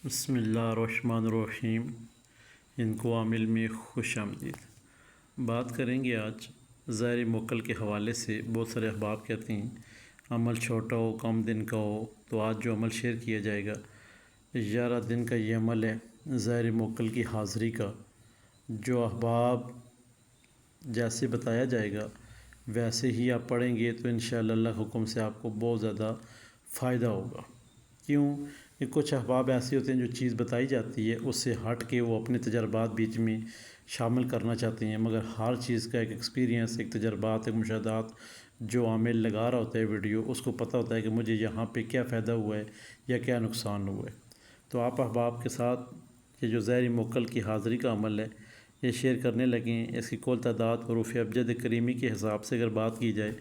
بسم اللہ الرحمن الرحیم۔ ان کو عامل میں خوش آمدید۔ بات کریں گے آج ظاہری موکل کے حوالے سے۔ بہت سارے احباب کہتے ہیں عمل چھوٹا ہو، کم دن کا ہو، تو آج جو عمل شیئر کیا جائے گا 11 دن کا یہ عمل ہے ظاہری موکل کی حاضری کا۔ جو احباب جیسے بتایا جائے گا ویسے ہی آپ پڑھیں گے تو انشاءاللہ اللہ کے حکم سے آپ کو بہت زیادہ فائدہ ہوگا۔ کیوں کہ کچھ احباب ایسے ہوتے ہیں جو چیز بتائی جاتی ہے اس سے ہٹ کے وہ اپنے تجربات بیچ میں شامل کرنا چاہتے ہیں، مگر ہر چیز کا ایک ایکسپیرینس، ایک تجربات، ایک مشاہدات جو عامل لگا رہا ہوتا ہے ویڈیو، اس کو پتہ ہوتا ہے کہ مجھے یہاں پہ کیا فائدہ ہوا ہے یا کیا نقصان ہوا ہے۔ تو آپ احباب کے ساتھ یہ جو ظاہری موکل کی حاضری کا عمل ہے یہ شیئر کرنے لگیں۔ اس کی کل تعداد حروف ابجد کریمی کے حساب سے اگر بات کی جائے،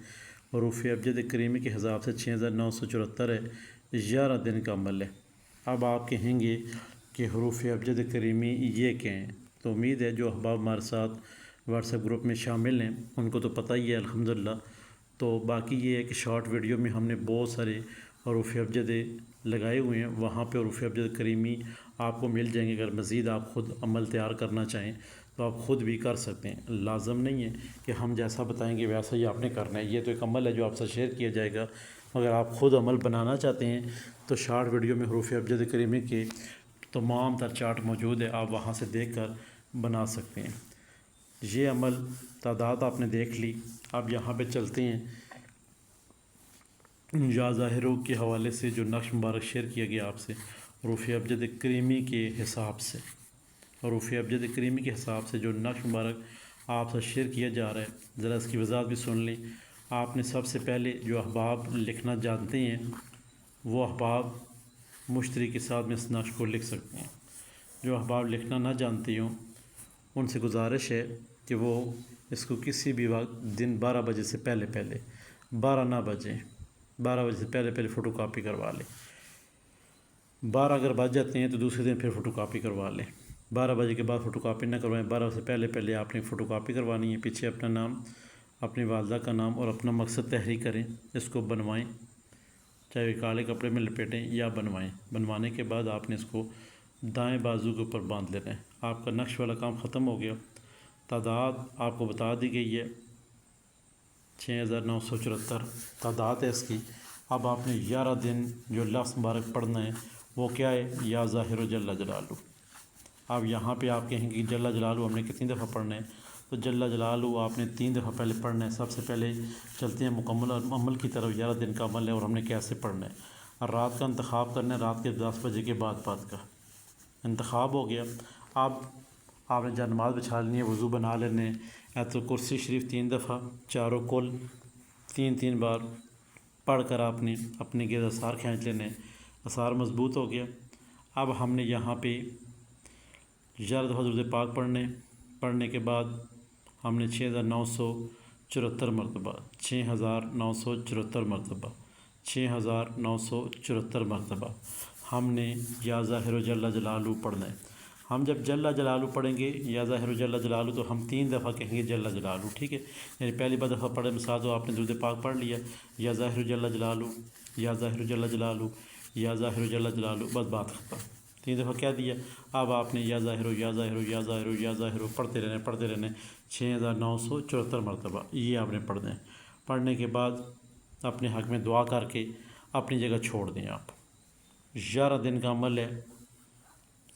حروف ابجد کریمی کے حساب سے 6974 ہے، 11 دن کا عمل ہے۔ اب آپ کہیں گے کہ حروف ابجد کریمی یہ کیا ہیں؟ تو امید ہے جو احباب ہمارے ساتھ واٹس ایپ گروپ میں شامل ہیں ان کو تو پتہ ہی ہے الحمدللہ۔ تو باقی یہ ہے کہ شارٹ ویڈیو میں ہم نے بہت سارے حروف ابجد لگائے ہوئے ہیں، وہاں پہ حروف ابجد کریمی آپ کو مل جائیں گے۔ اگر مزید آپ خود عمل تیار کرنا چاہیں تو آپ خود بھی کر سکتے ہیں، لازم نہیں ہے کہ ہم جیسا بتائیں گے ویسا ہی آپ نے کرنا ہے۔ یہ تو ایک عمل ہے جو آپ سے شیئر کیا جائے گا، مگر آپ خود عمل بنانا چاہتے ہیں تو شارٹ ویڈیو میں حروف ابجد کریمی کے تمام تر چارٹ موجود ہے، آپ وہاں سے دیکھ کر بنا سکتے ہیں۔ یہ عمل تعداد آپ نے دیکھ لی۔ اب یہاں پہ چلتے ہیں یا ظاہروں کے حوالے سے جو نقش مبارک شیئر کیا گیا آپ سے حروف ابجد کریمی کے حساب سے، حروف ابجد کریمی کے حساب سے جو نقش مبارک آپ سے شیئر کیا جا رہا ہے، ذرا اس کی وضاحت بھی سن لیں۔ آپ نے سب سے پہلے جو احباب لکھنا جانتے ہیں وہ احباب مشتری کے ساتھ میں اس نقش کو لکھ سکتے ہیں۔ جو احباب لکھنا نہ جانتے ہوں ان سے گزارش ہے کہ وہ اس کو کسی بھی وقت دن 12 بجے سے پہلے 12 نہ بجیں، 12 بجے سے پہلے فوٹو کاپی کروا لیں۔ 12 اگر بج جاتے ہیں تو دوسرے دن پھر فوٹو کاپی کروا لیں۔ 12 بجے کے بعد فوٹو کاپی نہ کروائیں، 12 سے پہلے آپ نے فوٹو کاپی کروانی ہے۔ پیچھے اپنا نام، اپنی والدہ کا نام اور اپنا مقصد تحریر کریں، اس کو بنوائیں، چاہے کالے کپڑے میں لپیٹیں یا بنوائیں۔ بنوانے کے بعد آپ نے اس کو دائیں بازو کے اوپر باندھ لینا ہے۔ آپ کا نقش والا کام ختم ہو گیا۔ تعداد آپ کو بتا دی گئی ہے 6974 تعداد ہے اس کی۔ اب آپ نے 11 دن جو لفظ مبارک پڑھنا ہے وہ کیا ہے؟ یا ظاہر جل جلالہ۔ اب یہاں پہ آپ کہیں گے کہ جل جلالہ ہم نے کتنی دفعہ پڑھنا ہے؟ تو جل جلالہ آپ نے 3 دفعہ پہلے پڑھنا ہے۔ سب سے پہلے چلتے ہیں مکمل عمل کی طرف۔ 11 دن کا عمل ہے اور ہم نے کیسے پڑھنا ہے؟ اور رات کا انتخاب کرنا ہے، رات کے 10 بجے کے بعد کا انتخاب ہو گیا۔ اب آپ نے جب نماز بچھا لینی ہے، وضو بنا لینے، ایت الکرسی شریف 3 دفعہ، چاروں کل 3 بار پڑھ کر آپ نے اپنے گرد اثار کھینچ لینے، اثار مضبوط ہو گیا۔ اب ہم نے یہاں پہ 11 دفعہ درود پاک پڑھنے کے بعد ہم نے 6974 مرتبہ 6974 مرتبہ 6974 مرتبہ ہم نے یا ظاہر جل جلالہ پڑھنا ہے۔ ہم جب جل جلالہ پڑھیں گے یا ظاہر جل جلالہ تو ہم 3 دفعہ کہیں گے جل جلالہ، ٹھیک ہے؟ یعنی پہلی بار دفعہ پڑھے مثال تو آپ نے درود پاک پڑھ لیا، یا ظاہر جل جلالہ، یا ظاہر جل جلالہ، یا ظاہر جل جلالہ، بس بات ختم۔ 3 دفعہ کہہ دیا۔ اب آپ نے یا ظاہر یا ظاہر یا ظاہر یا ظاہر پڑھتے رہنے 6974 مرتبہ یہ آپ نے پڑھنا ہے۔ پڑھنے کے بعد اپنے حق میں دعا کر کے اپنی جگہ چھوڑ دیں۔ آپ 11 دن کا عمل ہے،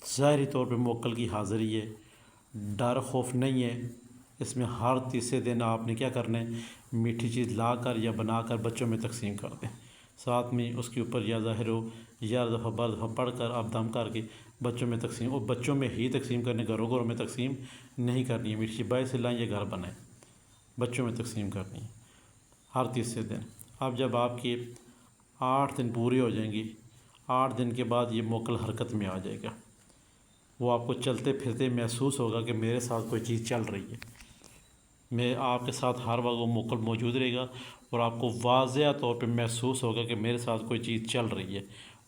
ظاہری طور پہ موکل کی حاضری ہے، ڈر خوف نہیں ہے اس میں۔ ہر تیسرے دن آپ نے کیا کرنا ہے؟ میٹھی چیز لا کر یا بنا کر بچوں میں تقسیم کر دیں، ساتھ میں اس کے اوپر یا ظاہر ہو 11 دفعہ 12 دفعہ پڑھ کر آپ دم کر کے بچوں میں تقسیم، اور بچوں میں ہی تقسیم کرنے، گھروں میں تقسیم نہیں کرنی ہے۔ میٹھی باہر سے لائیں یا گھر بنائیں، بچوں میں تقسیم کرنی ہے ہر تیسرے دن۔ اب جب آپ کے 8 دن پورے ہو جائیں گے، 8 دن کے بعد یہ موکل حرکت میں آ جائے گا۔ وہ آپ کو چلتے پھرتے محسوس ہوگا کہ میرے ساتھ کوئی چیز چل رہی ہے، میں آپ کے ساتھ ہر وقت وہ موکل موجود رہے گا، اور آپ کو واضح طور پہ محسوس ہوگا کہ میرے ساتھ کوئی چیز چل رہی ہے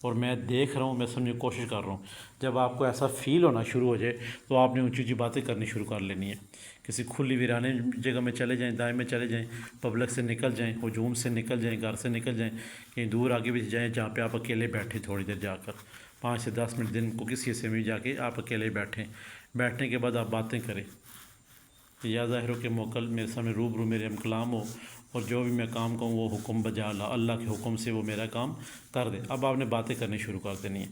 اور میں دیکھ رہا ہوں، میں سمجھنے کی کوشش کر رہا ہوں۔ جب آپ کو ایسا فیل ہونا شروع ہو جائے تو آپ نے اونچی اونچی باتیں کرنی شروع کر لینی ہے۔ کسی کھلی ویرانے جگہ میں چلے جائیں، دائیں میں چلے جائیں، پبلک سے نکل جائیں، ہجوم سے نکل جائیں، گھر سے نکل جائیں، کہیں دور آگے بھی جائیں جہاں پہ آپ اکیلے بیٹھے تھوڑی دیر جا کر 5 سے 10 منٹ دن کو کسی حصے میں جا کے آپ اکیلے بیٹھیں، بیٹھنے کے بعد آپ باتیں کریں، یا ظاہر ہو کہ موکل میرے سامنے روبرو میرے ہم کلام ہو، اور جو بھی میں کام کروں وہ حکم بجا لا، اللہ کے حکم سے وہ میرا کام کر دے۔ اب آپ نے باتیں کرنی شروع کر دینی ہیں،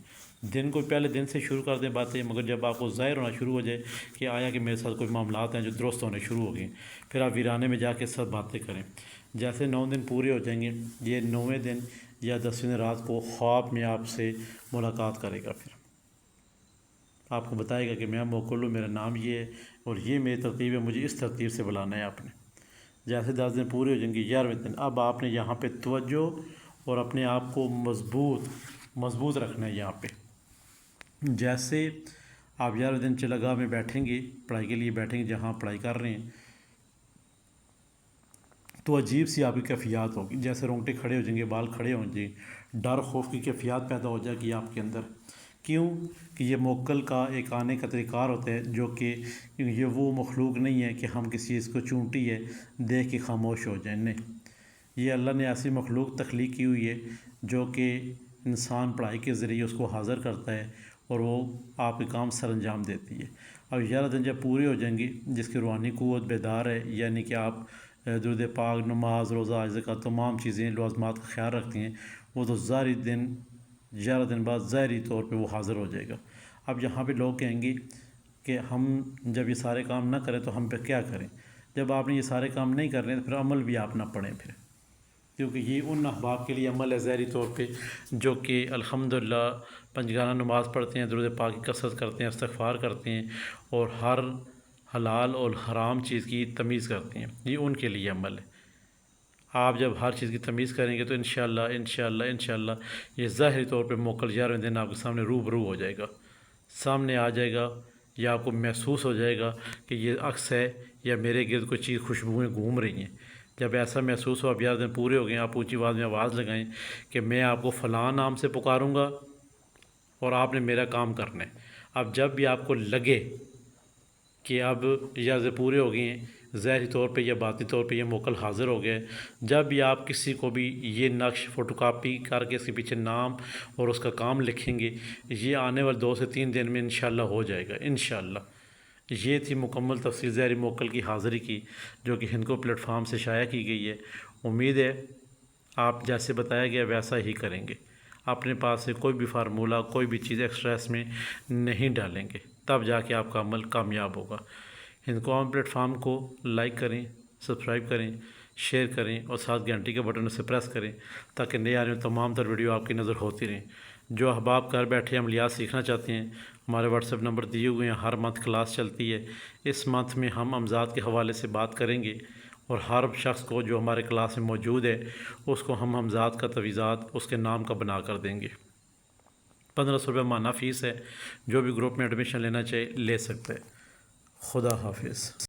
دن کو پہلے دن سے شروع کر دیں باتیں، مگر جب آپ کو ظاہر ہونا شروع ہو جائے کہ آیا کہ میرے ساتھ کوئی معاملات ہیں جو درست ہونے شروع ہو گئے، پھر آپ ویرانے میں جا کے سب باتیں کریں۔ جیسے 9 دن پورے ہو جائیں گے، یہ 9ویں دن یا 10ویں دن رات کو خواب میں آپ سے ملاقات کرے گا، پھر آپ کو بتائے گا کہ میں موکل ہوں، میرا نام یہ ہے اور یہ میری ترتیب ہے، مجھے اس ترتیب سے بلانا ہے آپ نے۔ جیسے 10 دن پورے ہو جائیں گے، 11ویں دن اب آپ نے یہاں پہ توجہ اور اپنے آپ کو مضبوط رکھنا ہے یہاں پہ۔ جیسے آپ 11ویں دن چراگاہ میں بیٹھیں گے، پڑھائی کے لیے بیٹھیں گے، جہاں پڑھائی کر رہے ہیں، تو عجیب سی آپ کی کیفیات ہوگی، جیسے رونگٹے کھڑے ہو جائیں گے، بال کھڑے ہوں گے، ڈر خوف کی کیفیات پیدا ہو جائے گی آپ کے اندر۔ کیوں کہ یہ موکل کا ایک آنے کا طریقہ ہوتا ہے، جو کہ یہ وہ مخلوق نہیں ہے کہ ہم کسی چیز کو چونٹی ہے دیکھ کے خاموش ہو جائیں، نہیں، یہ اللہ نے ایسی مخلوق تخلیق کی ہوئی ہے جو کہ انسان پڑھائی کے ذریعے اس کو حاضر کرتا ہے اور وہ آپ کے کام سر انجام دیتی ہے۔ اب 11 دن جب پورے ہو جائیں گے، جس کی روحانی قوت بیدار ہے، یعنی کہ آپ درود پاک، نماز، روزہ، حج، زکوٰۃ، تمام چیزیں لوازمات کا خیال رکھتی ہیں، وہ تو ظاہری دن 11 دن بعد ظاہری طور پہ وہ حاضر ہو جائے گا۔ اب یہاں پہ لوگ کہیں گے کہ ہم جب یہ سارے کام نہ کریں تو ہم پہ کیا کریں؟ جب آپ نے یہ سارے کام نہیں کر رہے ہیں تو پھر عمل بھی آپ نہ پڑھیں، پھر کیونکہ یہ ان احباب کے لیے عمل ہے ظاہری طور پہ جو کہ الحمدللہ پنجگانہ نماز پڑھتے ہیں، درود پاک کی کثرت کرتے ہیں، استغفار کرتے ہیں، اور ہر حلال اور حرام چیز کی تمیز کرتے ہیں، یہ ان کے لیے عمل ہے۔ آپ جب ہر چیز کی تمیز کریں گے تو انشاءاللہ یہ ظاہری طور پہ موکل 11ویں دن آپ کے سامنے روبرو ہو جائے گا، سامنے آ جائے گا، یا آپ کو محسوس ہو جائے گا کہ یہ عکس ہے یا میرے گرد کوئی چیز خوشبوئیں گھوم رہی ہیں۔ جب ایسا محسوس ہو، اب 11 دن پورے ہو گئے، آپ اونچی آواز میں آواز لگائیں کہ میں آپ کو فلاں نام سے پکاروں گا اور آپ نے میرا کام کرنا ہے۔ اب جب بھی آپ کو لگے کہ اب 11 دن پورے ہو گئے ہیں، ظاہری طور پہ یا باطنی طور پہ یہ موکل حاضر ہو گئے، جب بھی آپ کسی کو بھی یہ نقش فوٹو کاپی کر کے اس کے پیچھے نام اور اس کا کام لکھیں گے، یہ آنے والے 2 سے 3 دن میں انشاءاللہ ہو جائے گا انشاءاللہ۔ یہ تھی مکمل تفصیل ظاہری موکل کی حاضری کی، جو کہ ہندکو پلیٹ فارم سے شائع کی گئی ہے۔ امید ہے آپ جیسے بتایا گیا ویسا ہی کریں گے، اپنے پاس سے کوئی بھی فارمولہ، کوئی بھی چیز ایکسٹرا اس میں نہیں ڈالیں گے، تب جا کے آپ کا عمل کامیاب ہوگا۔ ہندکو پلیٹ فارم کو لائک کریں، سبسکرائب کریں، شیئر کریں، اور ساتھ گھنٹی کے بٹن سے پریس کریں تاکہ نئے آنے تمام تر ویڈیو آپ کی نظر ہوتی رہیں۔ جو احباب گھر بیٹھے عملیات سیکھنا چاہتے ہیں، ہمارے واٹس ایپ نمبر دیے ہوئے ہیں، ہر منتھ کلاس چلتی ہے۔ اس منتھ میں ہم امزاد کے حوالے سے بات کریں گے، اور ہر شخص کو جو ہمارے کلاس میں موجود ہے اس کو ہم امزاد کا تویزات اس کے نام کا بنا کر دیں گے۔ 1500 روپے ماہانہ فیس ہے، جو بھی گروپ میں ایڈمیشن لینا چاہے لے سکتے ہیں۔ خدا حافظ۔